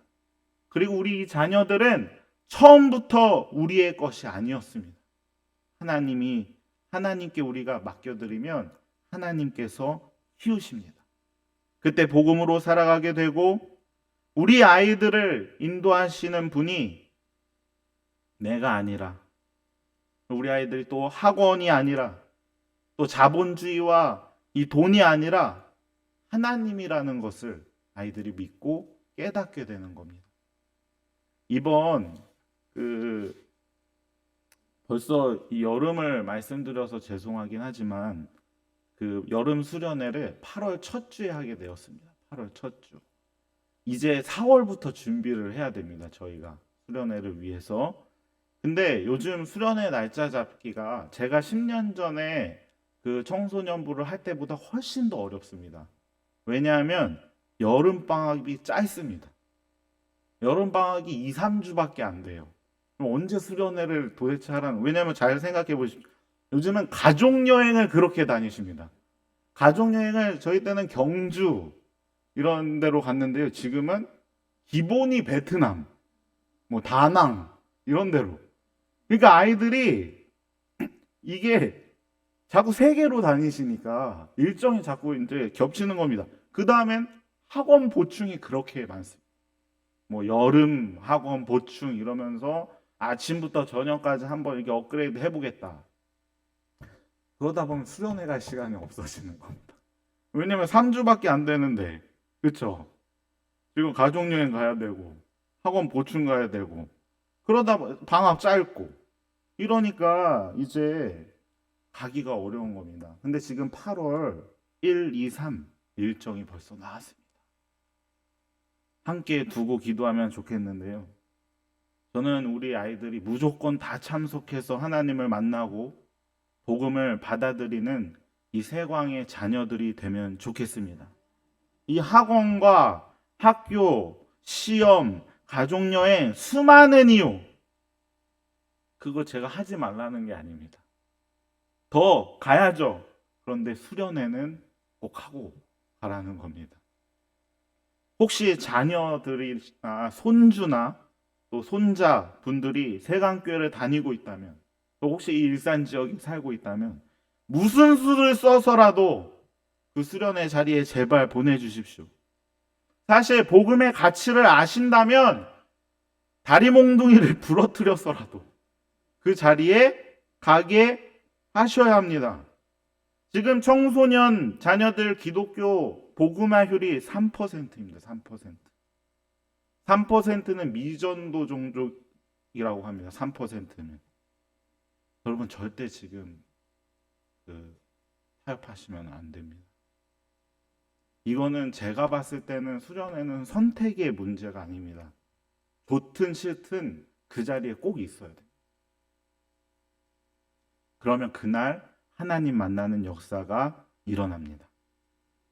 그리고 우리 자녀들은 처음부터 우리의 것이 아니었습니다. 하나님께 우리가 맡겨드리면 하나님께서 키우십니다. 그때 복음으로 살아가게 되고 우리 아이들을 인도하시는 분이 내가 아니라, 우리 아이들이 또 학원이 아니라, 또 자본주의와 이 돈이 아니라 하나님이라는 것을 아이들이 믿고 깨닫게 되는 겁니다. 이번 벌써 이 여름을 말씀드려서 죄송하긴 하지만 그 여름 수련회를 8월 첫 주에 하게 되었습니다. 8월 첫 주. 이제 4월부터 준비를 해야 됩니다. 저희가 수련회를 위해서. 근데 요즘 수련회 날짜 잡기가 제가 10년 전에 그 청소년부를 할 때보다 훨씬 더 어렵습니다. 왜냐하면 여름방학이 짧습니다. 여름방학이 2, 3주밖에 안 돼요. 그럼 언제 수련회를 도대체 하라는, 왜냐하면 잘 생각해 보십시오. 요즘은 가족여행을 그렇게 다니십니다. 가족여행을 저희 때는 경주 이런 데로 갔는데요. 지금은 기본이 베트남, 다낭 이런 데로. 그러니까 아이들이 이게 자꾸 세계로 다니시니까 일정이 자꾸 이제 겹치는 겁니다. 그 다음엔 학원 보충이 그렇게 많습니다. 여름 학원 보충 이러면서 아침부터 저녁까지 한번 이렇게 업그레이드 해보겠다. 그러다 보면 수련회 갈 시간이 없어지는 겁니다. 왜냐면 3주밖에 안 되는데, 그렇죠? 지금 가족여행 가야 되고 학원 보충 가야 되고 그러다 방학 짧고 이러니까 이제 가기가 어려운 겁니다. 근데 지금 8월 1, 2, 3 일정이 벌써 나왔습니다. 함께 두고 기도하면 좋겠는데요. 저는 우리 아이들이 무조건 다 참석해서 하나님을 만나고 복음을 받아들이는 이 세광의 자녀들이 되면 좋겠습니다. 이 학원과 학교, 시험, 가족여행, 수많은 이유, 그거 제가 하지 말라는 게 아닙니다. 더 가야죠. 그런데 수련회는 꼭 하고 가라는 겁니다. 혹시 자녀들이, 손주나 또 손자 분들이 세강교회를 다니고 있다면, 또 혹시 이 일산 지역에 살고 있다면 무슨 수를 써서라도 그 수련회 자리에 제발 보내주십시오. 사실 복음의 가치를 아신다면 다리 몽둥이를 부러뜨려서라도 그 자리에 가게 하셔야 합니다. 지금 청소년 자녀들 기독교 복음화율이 3%입니다. 3%. 3%는 미전도 종족이라고 합니다. 3%는. 여러분 절대 지금 타협하시면 안 됩니다. 이거는 제가 봤을 때는 수련회는 선택의 문제가 아닙니다. 좋든 싫든 그 자리에 꼭 있어야 돼요. 그러면 그날 하나님 만나는 역사가 일어납니다.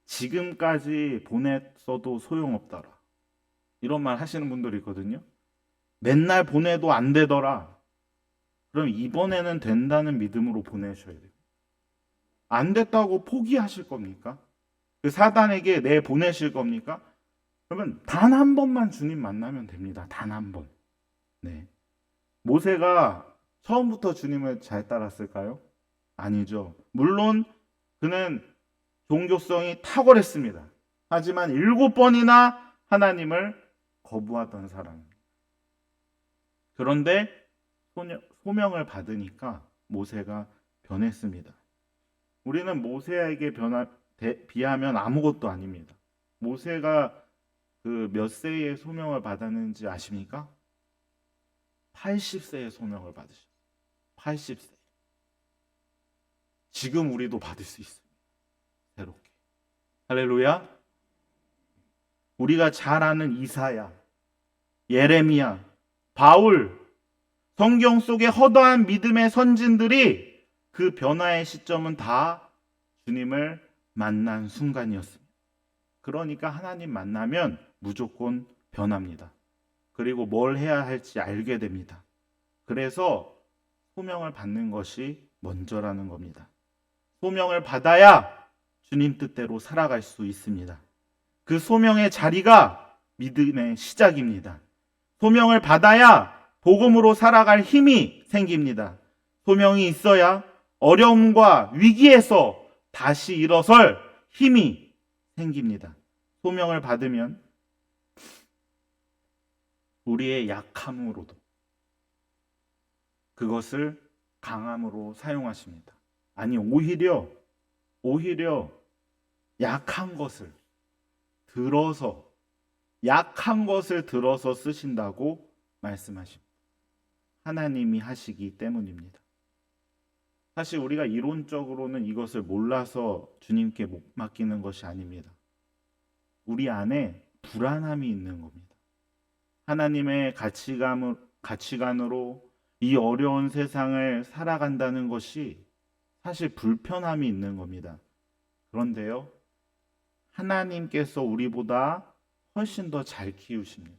지금까지 보냈어도 소용없더라. 이런 말 하시는 분들이 있거든요. 맨날 보내도 안 되더라. 그럼 이번에는 된다는 믿음으로 보내셔야 돼요. 안 됐다고 포기하실 겁니까? 그 사단에게 내보내실 겁니까? 그러면 단 한 번만 주님 만나면 됩니다. 단 한 번. 네. 모세가 처음부터 주님을 잘 따랐을까요? 아니죠. 물론 그는 종교성이 탁월했습니다. 하지만 7번이나 하나님을 거부하던 사람입니다. 그런데 소명을 받으니까 모세가 변했습니다. 우리는 모세에게 비하면 아무것도 아닙니다. 모세가 그 몇 세의 소명을 받았는지 아십니까? 80세의 소명을 받으셨어요. 80세. 지금 우리도 받을 수 있습니다. 새롭게. 할렐루야. 우리가 잘 아는 이사야, 예레미야, 바울, 성경 속의 허다한 믿음의 선진들이 그 변화의 시점은 다 주님을 만난 순간이었습니다. 그러니까 하나님 만나면 무조건 변합니다. 그리고 뭘 해야 할지 알게 됩니다. 그래서 소명을 받는 것이 먼저라는 겁니다. 소명을 받아야 주님 뜻대로 살아갈 수 있습니다. 그 소명의 자리가 믿음의 시작입니다. 소명을 받아야 복음으로 살아갈 힘이 생깁니다. 소명이 있어야 어려움과 위기에서 다시 일어설 힘이 생깁니다. 소명을 받으면 우리의 약함으로도 그것을 강함으로 사용하십니다. 아니 오히려 약한 것을 들어서 쓰신다고 말씀하십니다. 하나님이 하시기 때문입니다. 사실 우리가 이론적으로는 이것을 몰라서 주님께 못 맡기는 것이 아닙니다. 우리 안에 불안함이 있는 겁니다. 하나님의 가치관으로 이 어려운 세상을 살아간다는 것이 사실 불편함이 있는 겁니다. 그런데요, 하나님께서 우리보다 훨씬 더 잘 키우십니다.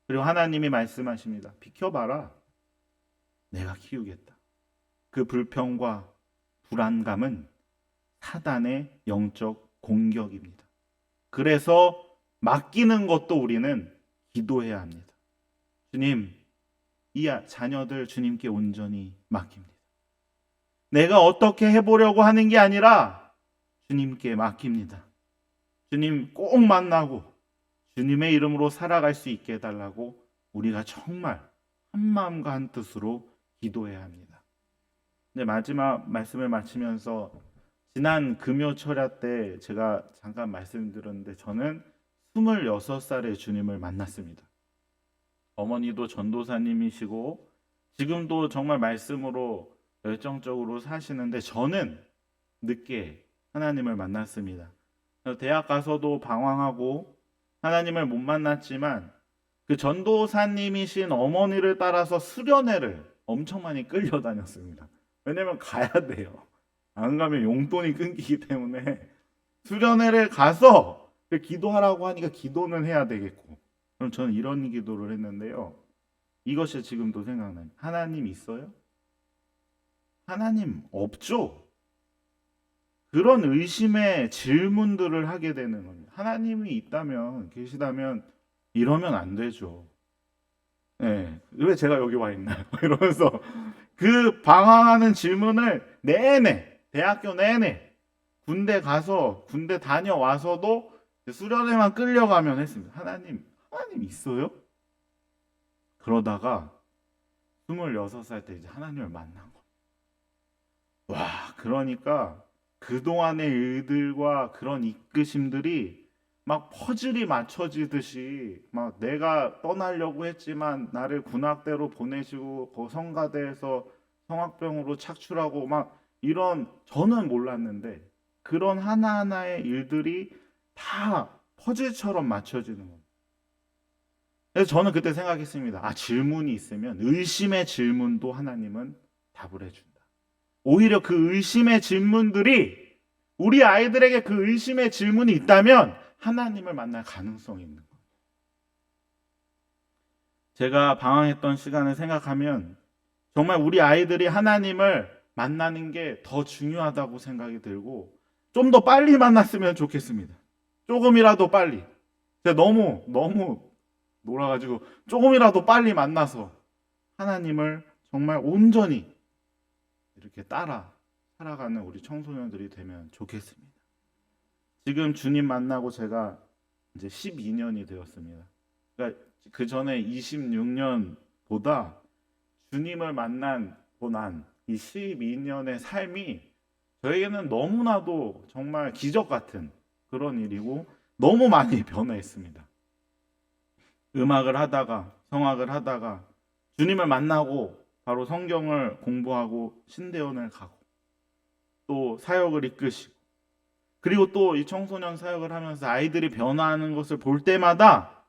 그리고 하나님이 말씀하십니다. 비켜봐라. 내가 키우겠다. 그 불평과 불안감은 사단의 영적 공격입니다. 그래서 맡기는 것도 우리는 기도해야 합니다. 주님, 이 자녀들 주님께 온전히 맡깁니다. 내가 어떻게 해보려고 하는 게 아니라 주님께 맡깁니다. 주님 꼭 만나고 주님의 이름으로 살아갈 수 있게 해달라고 우리가 정말 한 마음과 한 뜻으로 기도해야 합니다. 네, 마지막 말씀을 마치면서 지난 금요 철야 때 제가 잠깐 말씀드렸는데 저는 26살에 주님을 만났습니다. 어머니도 전도사님이시고 지금도 정말 말씀으로 열정적으로 사시는데 저는 늦게 하나님을 만났습니다. 대학 가서도 방황하고 하나님을 못 만났지만 그 전도사님이신 어머니를 따라서 수련회를 엄청 많이 끌려다녔습니다. 왜냐면 가야 돼요. 안 가면 용돈이 끊기기 때문에 수련회를 가서 기도하라고 하니까 기도는 해야 되겠고. 그럼 저는 이런 기도를 했는데요. 이것이 지금도 생각나요. 하나님 있어요? 하나님 없죠? 그런 의심의 질문들을 하게 되는 겁니다. 하나님이 있다면, 계시다면 이러면 안 되죠. 네, 왜 제가 여기 와 있나요? 이러면서 그 방황하는 질문을 내내, 대학교 내내, 군대 가서, 군대 다녀와서도 수련회만 끌려가면 했습니다. 하나님 있어요? 그러다가 26살 때 이제 하나님을 만난 거예요. 와, 그러니까 그동안의 일들과 그런 이끄심들이 막 퍼즐이 맞춰지듯이 막 내가 떠나려고 했지만 나를 군악대로 보내시고 그 성가대에서 성악병으로 착출하고 막 이런, 저는 몰랐는데 그런 하나하나의 일들이 다 퍼즐처럼 맞춰지는 겁니다. 그래서 저는 그때 생각했습니다. 아, 질문이 있으면 의심의 질문도 하나님은 답을 해준다. 오히려 그 의심의 질문들이, 우리 아이들에게 그 의심의 질문이 있다면 하나님을 만날 가능성이 있는 거예요. 제가 방황했던 시간을 생각하면 정말 우리 아이들이 하나님을 만나는 게 더 중요하다고 생각이 들고 좀 더 빨리 만났으면 좋겠습니다. 조금이라도 빨리. 제가 너무 놀아가지고 조금이라도 빨리 만나서 하나님을 정말 온전히 이렇게 따라 살아가는 우리 청소년들이 되면 좋겠습니다. 지금 주님 만나고 제가 이제 12년이 되었습니다. 그러니까 그 전에 26년보다 주님을 만나고 난 이 12년의 삶이 저에게는 너무나도 정말 기적 같은 그런 일이고 너무 많이 변화했습니다. 음악을 하다가, 성악을 하다가 주님을 만나고 바로 성경을 공부하고 신대원을 가고 또 사역을 이끄시고, 그리고 또 이 청소년 사역을 하면서 아이들이 변화하는 것을 볼 때마다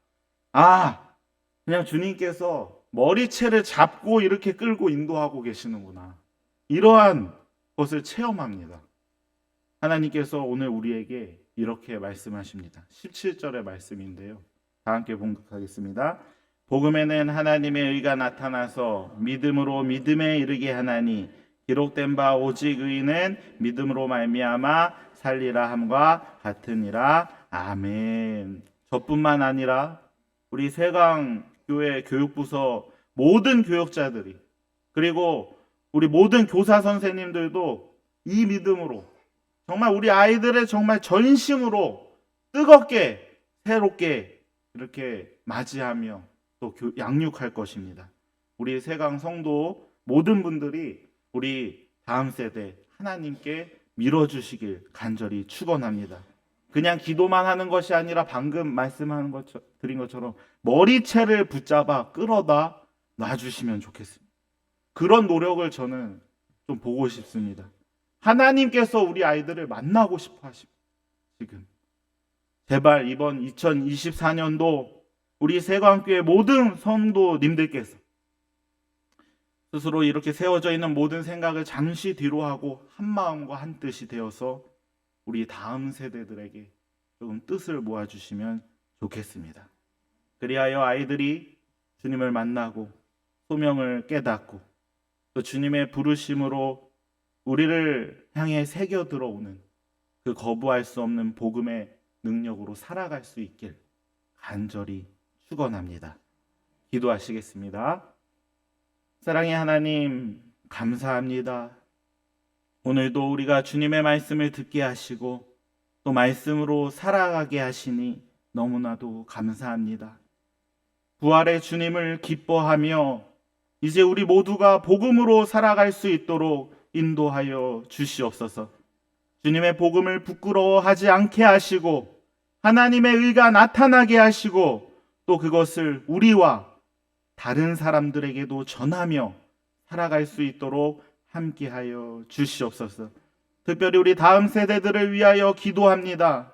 그냥 주님께서 머리채를 잡고 이렇게 끌고 인도하고 계시는구나, 이러한 것을 체험합니다. 하나님께서 오늘 우리에게 이렇게 말씀하십니다. 17절의 말씀인데요, 다 함께 봉독하겠습니다. 복음에는 하나님의 의가 나타나서 믿음으로 믿음에 이르게 하나니 기록된 바 오직 의인은 믿음으로 말미암아 살리라 함과 같으니라. 아멘. 저뿐만 아니라 우리 세강교회 교육부서 모든 교역자들이, 그리고 우리 모든 교사 선생님들도 이 믿음으로 정말 우리 아이들의 정말 전심으로 뜨겁게 새롭게 이렇게 맞이하며 또 양육할 것입니다. 우리 세강 성도 모든 분들이 우리 다음 세대 하나님께 밀어주시길 간절히 축원합니다. 그냥 기도만 하는 것이 아니라 방금 드린 것처럼 머리채를 붙잡아 끌어다 놔주시면 좋겠습니다. 그런 노력을 저는 좀 보고 싶습니다. 하나님께서 우리 아이들을 만나고 싶어 하십니다. 지금 제발 이번 2024년도 우리 세광교회 모든 성도님들께서 스스로 이렇게 세워져 있는 모든 생각을 잠시 뒤로 하고 한 마음과 한 뜻이 되어서 우리 다음 세대들에게 조금 뜻을 모아주시면 좋겠습니다. 그리하여 아이들이 주님을 만나고 소명을 깨닫고 또 주님의 부르심으로 우리를 향해 새겨 들어오는 그 거부할 수 없는 복음의 능력으로 살아갈 수 있길 간절히 축원합니다. 기도하시겠습니다. 사랑의 하나님, 감사합니다. 오늘도 우리가 주님의 말씀을 듣게 하시고 또 말씀으로 살아가게 하시니 너무나도 감사합니다. 부활의 주님을 기뻐하며 이제 우리 모두가 복음으로 살아갈 수 있도록 인도하여 주시옵소서. 주님의 복음을 부끄러워하지 않게 하시고 하나님의 의가 나타나게 하시고 또 그것을 우리와 다른 사람들에게도 전하며 살아갈 수 있도록 함께하여 주시옵소서. 특별히 우리 다음 세대들을 위하여 기도합니다.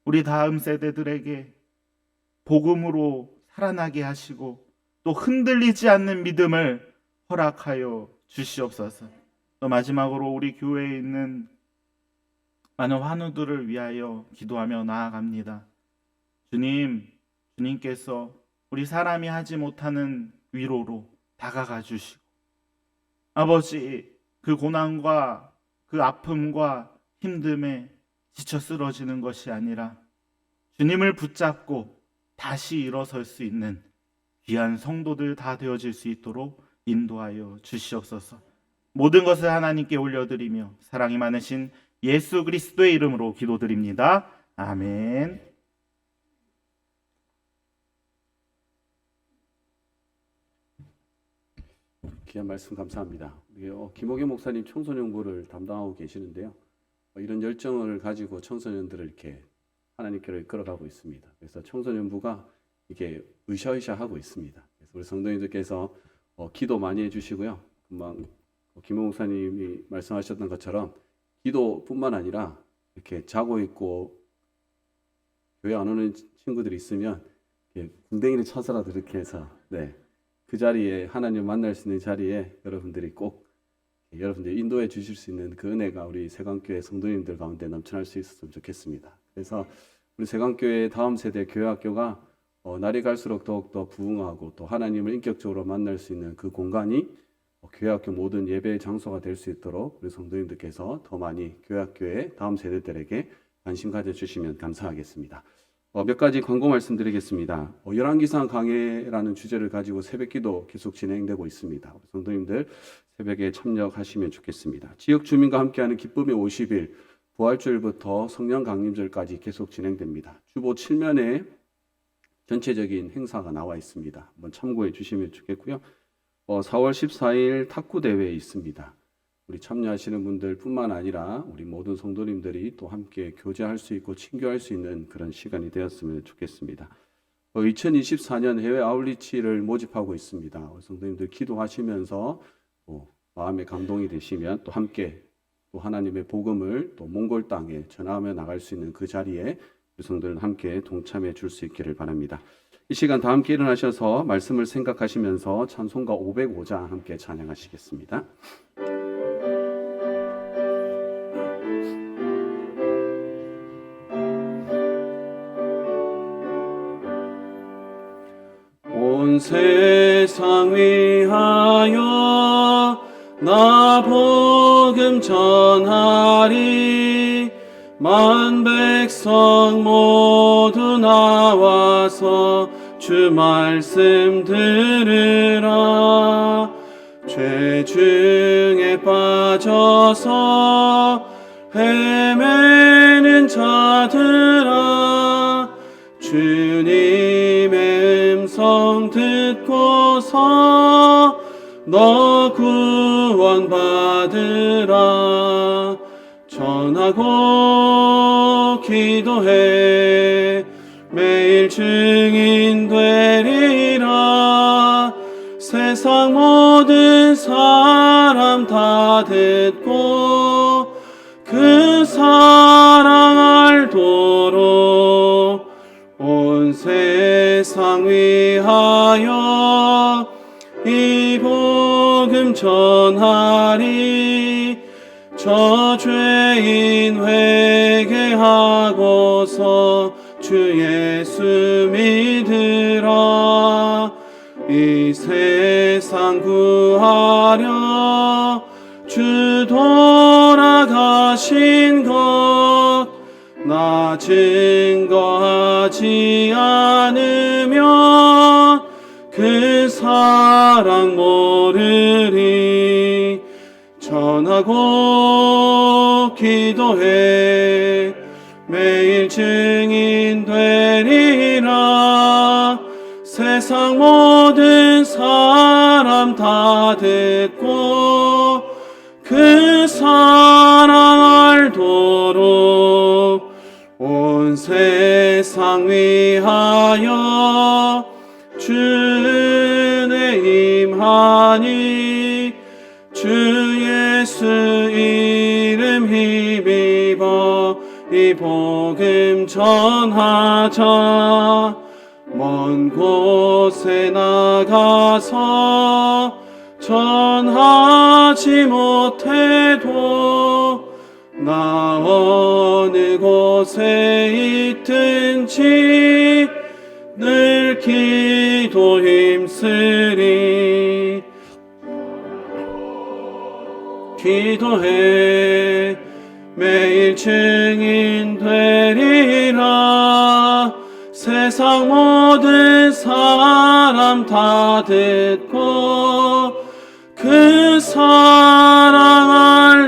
우리 다음 세대들에게 복음으로 살아나게 하시고 또 흔들리지 않는 믿음을 허락하여 주시옵소서. 또 마지막으로 우리 교회에 있는 많은 환우들을 위하여 기도하며 나아갑니다. 주님께서 우리 사람이 하지 못하는 위로로 다가가 주시고, 아버지, 그 고난과 그 아픔과 힘듦에 지쳐 쓰러지는 것이 아니라 주님을 붙잡고 다시 일어설 수 있는 귀한 성도들 다 되어질 수 있도록 인도하여 주시옵소서. 모든 것을 하나님께 올려드리며 사랑이 많으신 예수 그리스도의 이름으로 기도드립니다. 아멘. 귀한 말씀 감사합니다. 김옥희 목사님 청소년부를 담당하고 계시는데요. 이런 열정을 가지고 청소년들을 이렇게 하나님께로 이끌어가고 있습니다. 그래서 청소년부가 이게 으쌰으쌰하고 있습니다. 그래서 우리 성도님들께서 기도 많이 해주시고요. 금방 김옥 목사님이 말씀하셨던 것처럼 기도뿐만 아니라 이렇게 자고 있고 교회 안 오는 친구들이 있으면 궁뎅이를 쳐서라도 이렇게 해서 그 자리에 하나님 만날 수 있는 자리에 여러분들이 꼭 여러분들이 인도해 주실 수 있는 그 은혜가 우리 세강교회 성도님들 가운데 넘쳐날 수 있었으면 좋겠습니다. 그래서 우리 세강교회 다음 세대 교회학교가 날이 갈수록 더욱더 부흥하고 또 하나님을 인격적으로 만날 수 있는 그 공간이 교회학교 모든 예배의 장소가 될 수 있도록 우리 성도님들께서 더 많이 교회학교의 다음 세대들에게 관심 가져주시면 감사하겠습니다. 몇 가지 광고 말씀드리겠습니다. 열왕기상 강해라는 주제를 가지고 새벽기도 계속 진행되고 있습니다. 성도님들 새벽에 참여하시면 좋겠습니다. 지역 주민과 함께하는 기쁨의 50일, 부활주일부터 성령 강림절까지 계속 진행됩니다. 주보 7면에 전체적인 행사가 나와 있습니다. 한번 참고해 주시면 좋겠고요. 4월 14일 탁구 대회 있습니다. 우리 참여하시는 분들 뿐만 아니라 우리 모든 성도님들이 또 함께 교제할 수 있고 친교할 수 있는 그런 시간이 되었으면 좋겠습니다. 2024년 해외 아울리치를 모집하고 있습니다. 성도님들 기도하시면서 또 마음에 감동이 되시면 또 함께 또 하나님의 복음을 또 몽골 땅에 전하며 나갈 수 있는 그 자리에 성도들 함께 동참해 줄 수 있기를 바랍니다. 이 시간 다 함께 일어나셔서 말씀을 생각하시면서 찬송가 505장 함께 찬양하시겠습니다. 온 세상 위하여 나 복음 전하리. 만 백성 모두 나와서 주 말씀 들으라. 죄 중에 빠져서 헤매는 자들아, 주님의 음성 듣고서 너 구원받으라. 전하고 기도해 매일 증인 되리라. 세상 모든 사람 다 듣고 그 사랑 알도록 온 세상 위하여 이 복음 전하리. 저 죄인 회개하고서 주 예수 믿으라. 이 세상 구하려 주 돌아가신 것 나 증거하지 않으면 그 사랑 모르리. 전하고 기도해 매일 증인 되리라. 세상 모든 사람 다 듣고 그 사랑 알도록 온 세상 위하여 주 은혜 임하니. 주 예수 이름 힘입어 이 복음 전하자. 먼 곳에 나가서 전하 가지 못해도 나 어느 곳에 있든지 늘 기도 힘쓰리. 기도해 매일 증인 되리라. 세상 모든 사람 다 듣고 그 사랑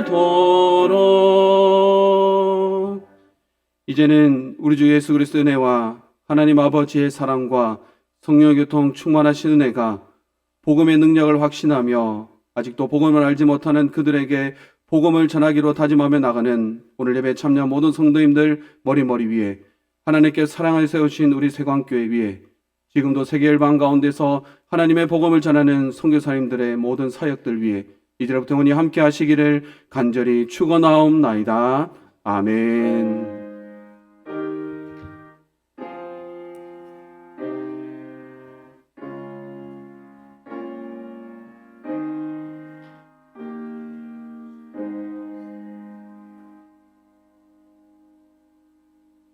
알도록. 이제는 우리 주 예수 그리스도의 은혜와 하나님 아버지의 사랑과 성령의 교통 충만하신 은혜가 복음의 능력을 확신하며 아직도 복음을 알지 못하는 그들에게 복음을 전하기로 다짐하며 나가는 오늘 예배 참여한 모든 성도님들 머리 위에 하나님께 사랑을 세우신 우리 세광교회 위에 지금도 세계 열방 가운데서 하나님의 복음을 전하는 선교사님들의 모든 사역들 위에 이제부터 영원히 함께 하시기를 간절히 축원하옵나이다. 아멘.